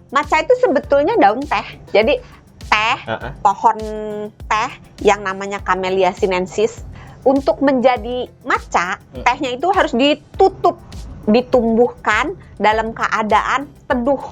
Matcha itu sebetulnya daun teh. Jadi teh, pohon teh yang namanya Camellia sinensis. Untuk menjadi matcha, tehnya itu harus ditutup, ditumbuhkan dalam keadaan teduh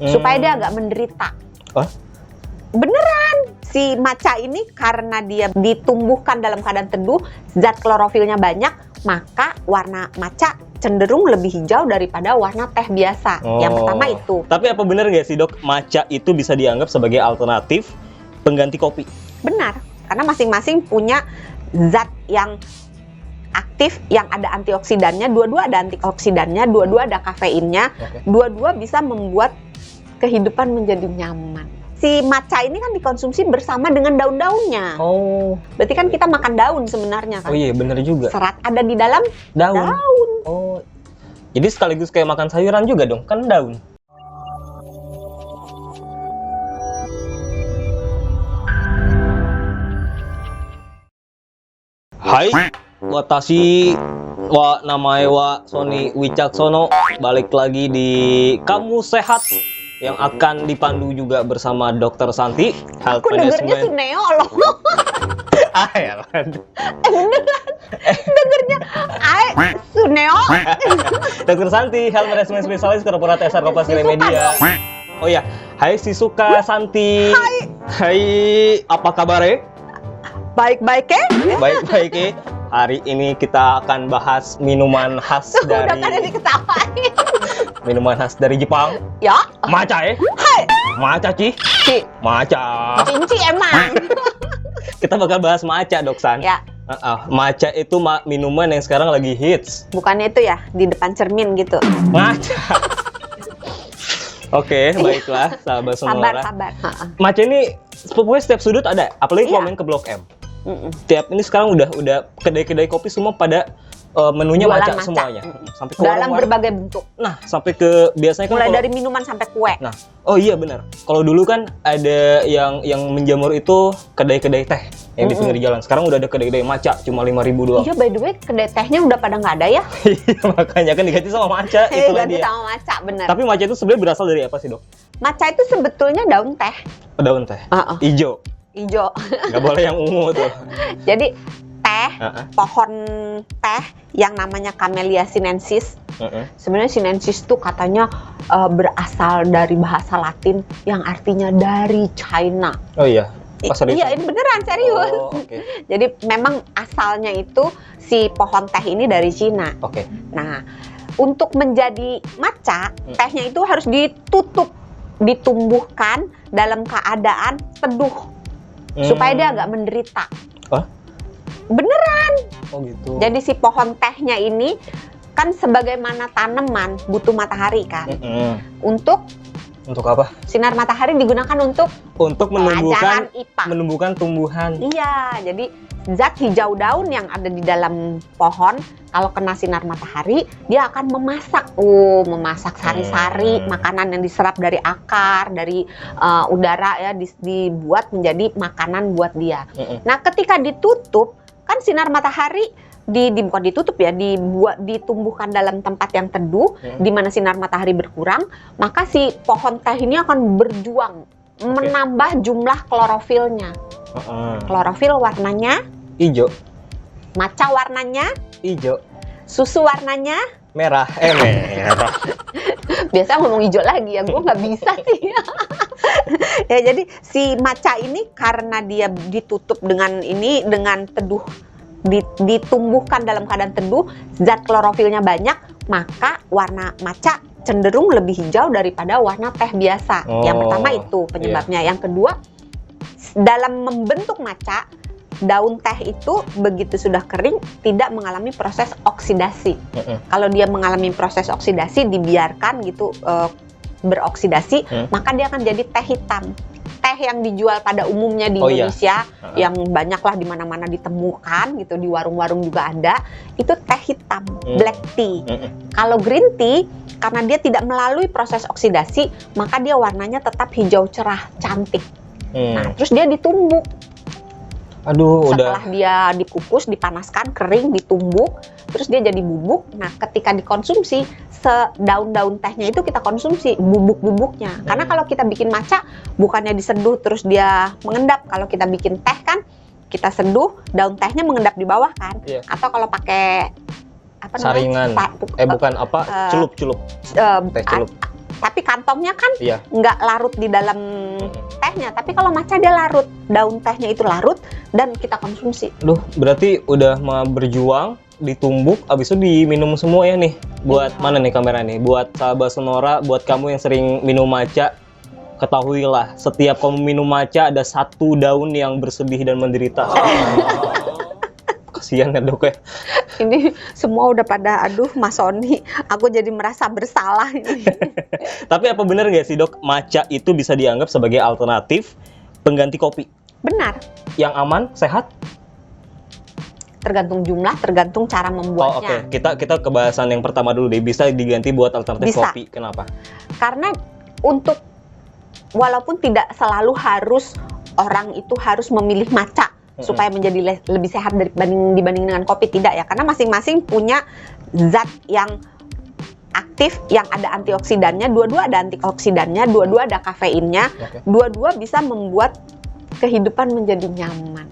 supaya dia agak menderita. Beneran, si matcha ini karena dia ditumbuhkan dalam keadaan teduh, zat klorofilnya banyak, maka warna matcha cenderung lebih hijau daripada warna teh biasa. Yang pertama itu. Tapi apa benar nggak sih dok, matcha itu bisa dianggap sebagai alternatif pengganti kopi? Benar, karena masing-masing punya zat yang aktif, yang ada antioksidannya, dua-dua ada antioksidannya, dua-dua ada kafeinnya, dua-dua bisa membuat kehidupan menjadi nyaman. Si matcha ini kan dikonsumsi bersama dengan daun-daunnya. Berarti kan kita makan daun sebenarnya kan? Oh iya, bener juga. Serat ada di dalam daun. Jadi sekaligus kayak makan sayuran juga dong, kan daun. Hai, watashi wa namae wa Sony Wicaksono. Balik lagi di Kamu Sehat yang akan dipandu juga bersama Dr. Santi, Health Aku dengernya Management. Suneo loh. Beneran. Dengernya Suneo. Dr. Santi, Health Management Spesialis Korporat SR Kompas Gramedia. Oh ya, hai Shizuka Santi. Hai, apa kabar? Baik-baik ya? Baik-baik. Hari ini kita akan bahas minuman khas Udah dari kan diketawain. minuman khas dari Jepang. Ya. Matcha ya? Hai. Matcha Ci. Matcha. Cinci emang. Kita bakal bahas matcha, Dok San. Ya. Matcha itu minuman yang sekarang lagi hits. Bukannya itu ya di depan cermin gitu. Matcha. Oke, baiklah, sahabat semua. Sabar. Matcha ini pokoknya setiap sudut ada, apalagi kalau Iya. main ke Blok M. Tiap ini sekarang udah kedai-kedai kopi semua pada menunya Jualan matcha semuanya. Sampai ke dalam warung-warung. berbagai bentuk. Nah, sampai ke biasanya kan Mulai kalau- dari minuman sampai kue. Nah, oh iya benar. Kalau dulu kan ada yang menjamur itu kedai-kedai teh yang di pinggir jalan. Sekarang udah ada kedai-kedai matcha cuma 5.000 doang. Iya, by the way, kedai tehnya udah pada nggak ada ya? Iya, makanya kan diganti sama matcha, itulah Ganti dia. sama matcha, bener. Tapi matcha itu sebenarnya berasal dari apa sih, Dok? Matcha itu sebetulnya daun teh. Daun teh. Ijo. Hijau. Nggak boleh yang ungu tuh. Jadi teh, pohon teh yang namanya Camellia sinensis. Sebenarnya sinensis tuh katanya berasal dari bahasa Latin yang artinya dari China. Oh iya. Iya, ini beneran serius. Oh, okay. Jadi memang asalnya itu si pohon teh ini dari Cina. Oke. Nah, untuk menjadi matcha, tehnya itu harus ditutup, ditumbuhkan dalam keadaan teduh supaya dia agak menderita. Beneran. Oh gitu. Jadi si pohon tehnya ini kan sebagaimana tanaman butuh matahari kan. Untuk apa? sinar matahari digunakan untuk menumbuhkan pelajaran IPA. menumbuhkan tumbuhan. Iya, jadi zat hijau daun yang ada di dalam pohon kalau kena sinar matahari dia akan memasak sari-sari makanan yang diserap dari akar, dari udara ya, dibuat menjadi makanan buat dia. Nah, ketika ditutup kan sinar matahari bukan ditutup ya, ditumbuhkan dalam tempat yang teduh di mana sinar matahari berkurang, maka si pohon teh ini akan berjuang menambah jumlah klorofilnya. Klorofil warnanya Ijo. matcha warnanya Ijo. susu warnanya Merah. Merah. biasa ngomong hijau lagi ya, gue nggak bisa sih. Ya, jadi si matcha ini karena dia ditutup dengan teduh, ditumbuhkan dalam keadaan teduh, zat klorofilnya banyak, maka warna matcha cenderung lebih hijau daripada warna teh biasa. Yang pertama itu penyebabnya. Yang kedua, dalam membentuk matcha, daun teh itu begitu sudah kering tidak mengalami proses oksidasi. Kalau dia mengalami proses oksidasi, dibiarkan gitu beroksidasi, maka dia akan jadi teh hitam. Teh yang dijual pada umumnya di Indonesia, yang banyaklah di mana-mana ditemukan gitu, di warung-warung juga ada, itu teh hitam, black tea. Kalau green tea, karena dia tidak melalui proses oksidasi, maka dia warnanya tetap hijau cerah, cantik. Nah, terus dia ditumbuk. Aduh, Setelah dia dikukus, dipanaskan, kering, ditumbuk, terus dia jadi bubuk. Nah, ketika dikonsumsi, sedaun-daun tehnya itu kita konsumsi bubuk-bubuknya. Karena kalau kita bikin matcha, bukannya diseduh terus dia mengendap. Kalau kita bikin teh kan, kita seduh, daun tehnya mengendap di bawah kan. Iya. Atau kalau pakai apa Saringan. Bukan apa? Celup-celup. Teh celup. Tapi kantongnya kan Iya. nggak larut di dalam tehnya. Tapi kalau matcha dia larut, daun tehnya itu larut dan kita konsumsi. Duh, berarti udah mau berjuang, ditumbuk, abis itu diminum semua ya nih. Buat Iya. mana nih kamera nih? Buat sahabat Sonora, buat kamu yang sering minum matcha, ketahuilah setiap kamu minum matcha ada satu daun yang bersedih dan menderita. Kasihan ya dok ya. Ini semua udah pada, aduh Mas Sony, aku jadi merasa bersalah ini. Tapi apa benar nggak sih dok, matcha itu bisa dianggap sebagai alternatif pengganti kopi? Benar, Yang aman, sehat? tergantung jumlah, tergantung cara Oh membuatnya. oke, kita ke bahasan yang pertama dulu deh. Bisa diganti buat alternatif Bisa. kopi, kenapa? Karena untuk, walaupun tidak selalu harus orang itu harus memilih matcha supaya menjadi lebih sehat dibanding dengan kopi, tidak ya. Karena masing-masing punya zat yang aktif, yang ada antioksidannya, dua-dua ada antioksidannya, dua-dua ada kafeinnya, Oke. dua-dua bisa membuat kehidupan menjadi nyaman.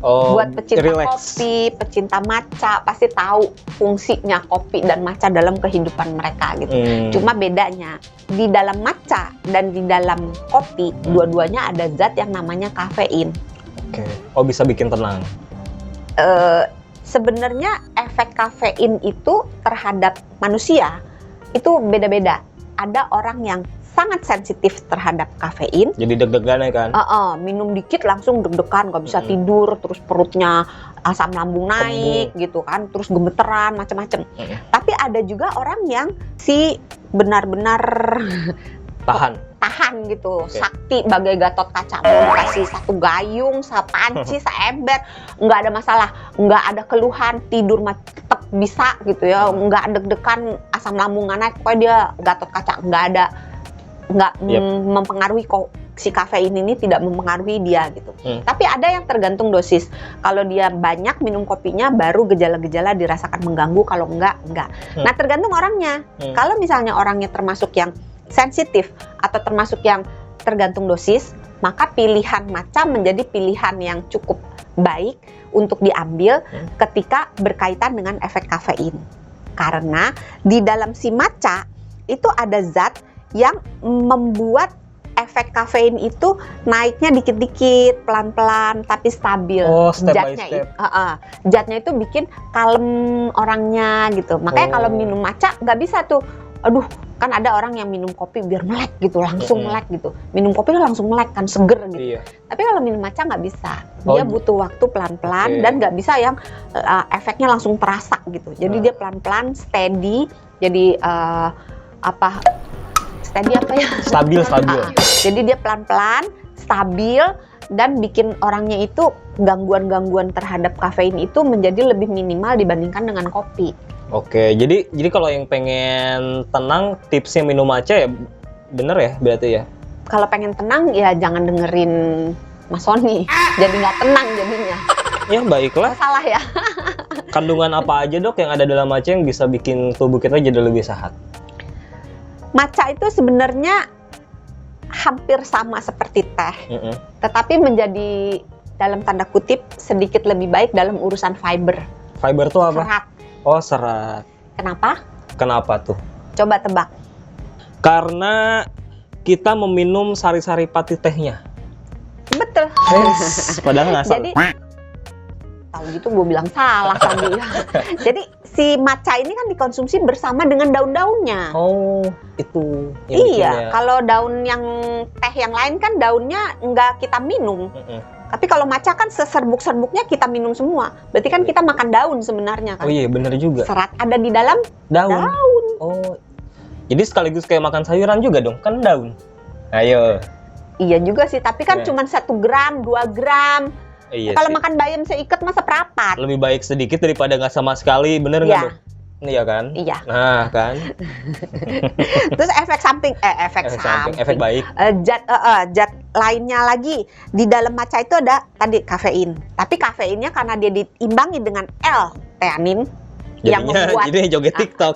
Oh, Buat pecinta relax. kopi, pecinta matcha pasti tahu fungsinya kopi dan matcha dalam kehidupan mereka gitu. Cuma bedanya di dalam matcha dan di dalam kopi, dua-duanya ada zat yang namanya kafein. Oke. Oh, bisa bikin tenang. Sebenarnya efek kafein itu terhadap manusia itu beda-beda. Ada orang yang sangat sensitif terhadap kafein. Jadi deg-degan ya kan? Minum dikit langsung deg-degan, nggak bisa tidur, terus perutnya asam lambung naik gitu kan, terus gemeteran macam-macam. Tapi ada juga orang yang benar-benar tahan gitu, sakti bagai Gatot Kaca, mau dikasih satu gayung, sepanci, seember, nggak ada masalah, nggak ada keluhan, tidur tetap bisa gitu ya, nggak deg-degan, asam lambung nggak naik, pokoknya dia Gatot Kaca, nggak mempengaruhi kok. Si kafein ini tidak mempengaruhi dia gitu. Tapi ada yang tergantung dosis. Kalau dia banyak minum kopinya, baru gejala-gejala dirasakan mengganggu. Kalau enggak. Nah, tergantung orangnya. Kalau misalnya orangnya termasuk yang sensitif atau termasuk yang tergantung dosis, maka pilihan matcha menjadi pilihan yang cukup baik untuk diambil ketika berkaitan dengan efek kafein. Karena di dalam si matcha itu ada zat yang membuat efek kafein itu naiknya dikit-dikit, pelan-pelan, tapi stabil. Oh, step by step. Zatnya itu bikin kalem orangnya gitu. Makanya kalau minum matcha nggak bisa tuh, aduh, kan ada orang yang minum kopi biar melek gitu, langsung melek gitu. Minum kopi langsung melek kan, seger gitu. Iya. Tapi kalau minum matcha nggak bisa. Dia butuh waktu pelan-pelan dan nggak bisa yang efeknya langsung terasa gitu. Jadi dia pelan-pelan, steady. Jadi steady apa ya? Stabil. Jadi dia pelan-pelan, stabil, dan bikin orangnya itu gangguan-gangguan terhadap kafein itu menjadi lebih minimal dibandingkan dengan kopi. Oke, jadi kalau yang pengen tenang, tipsnya minum matcha ya bener ya berarti ya? Kalau pengen tenang ya jangan dengerin Mas Sony, jadi nggak tenang jadinya. Ya baiklah. Salah ya. Kandungan apa aja dok yang ada dalam matcha yang bisa bikin tubuh kita jadi lebih sehat? Matcha itu sebenarnya hampir sama seperti teh, tetapi menjadi dalam tanda kutip sedikit lebih baik dalam urusan fiber. Fiber tuh apa? Serat. Oh, serat. Kenapa? Kenapa tuh? Coba tebak. Karena kita meminum sari-sari pati tehnya. Betul. Padahal ngasal. Jadi tahu gitu gue bilang salah tadi. Jadi si matcha ini kan dikonsumsi bersama dengan daun-daunnya. Oh, itu. Yang bikin ya. Kalau daun yang teh yang lain kan daunnya nggak kita minum. Tapi kalau matcha kan seserbuk-serbuknya kita minum semua. Berarti kan kita makan daun sebenarnya kan. Oh iya, bener juga. Serat ada di dalam daun. Oh, jadi sekaligus kayak makan sayuran juga dong, kan daun. Ayo. Iya juga sih, tapi kan cuma 1 gram, 2 gram. Iya Kalau sih. makan bayam seikat masa perapat. Lebih baik sedikit daripada nggak sama sekali, bener nggak dong? Iya kan? Iya. Nah kan. Terus efek samping, efek baik. Zat lainnya lagi di dalam matcha itu ada tadi kafein. Tapi kafeinnya karena dia diimbangi dengan L-theanin, yang Jadinya membuat jadi joget TikTok.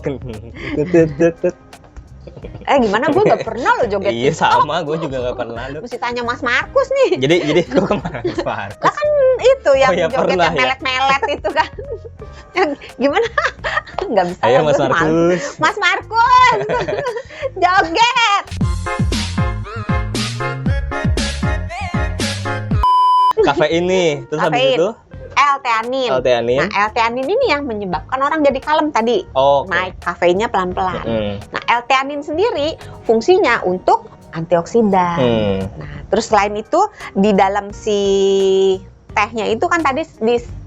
gimana, gue nggak pernah lo joget Iya TikTok. sama, gue juga nggak pernah. Mesti tanya Mas Markus nih. Jadi gue kemana? Lah kan itu yang Oh, ya, joget pernah yang ya? melet-melet itu kan. Yang gimana? Nggak bisa. Ayo lah, Mas gue malu. Markus. Mas Markus, joget. Kafein nih, terus habis Kafein. itu L-theanin. L-theanin. Nah, L-theanin ini yang menyebabkan orang jadi kalem tadi. Oh, oke. Naik kafeinnya pelan-pelan. Mm. Nah, L-theanin sendiri fungsinya untuk antioksidan. Nah, terus selain itu di dalam si tehnya itu kan tadi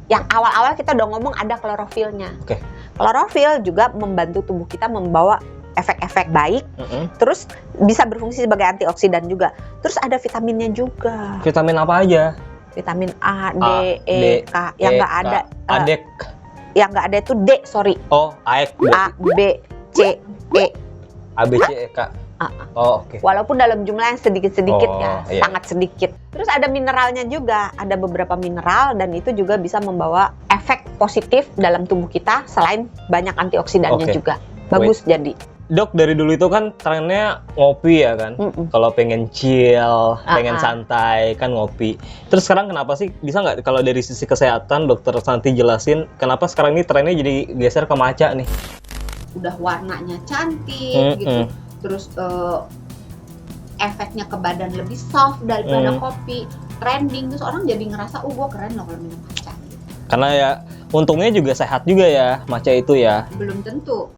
yang awal-awal kita udah ngomong ada klorofilnya. Oke. Klorofil juga membantu tubuh kita membawa efek-efek baik, Mm-mm. terus bisa berfungsi sebagai antioksidan juga. Terus ada vitaminnya juga. Vitamin apa aja? Vitamin A, D, A, E, D, K. Yang nggak ada, Adek. yang nggak ada itu D, sorry. Oh, AEK. A, B, C, E. A B C E K. Oh, oke. Walaupun dalam jumlah yang sedikit-sedikit Oh, ya, iya. sangat sedikit. Terus ada mineralnya juga, ada beberapa mineral dan itu juga bisa membawa efek positif dalam tubuh kita selain banyak antioksidannya Oke. juga. Bagus jadi. Dok, dari dulu itu kan trennya ngopi ya kan? Mm-mm. Kalau pengen chill, pengen Ah. santai kan ngopi. Terus sekarang kenapa sih? Bisa nggak kalau dari sisi kesehatan Dokter Santi jelasin kenapa sekarang ini trennya jadi geser ke matcha nih? Udah warnanya cantik gitu. Terus efeknya ke badan lebih soft daripada kopi. Trending terus orang jadi ngerasa, gue keren loh kalau minum matcha. Karena ya untungnya juga sehat juga ya matcha itu ya. Belum tentu.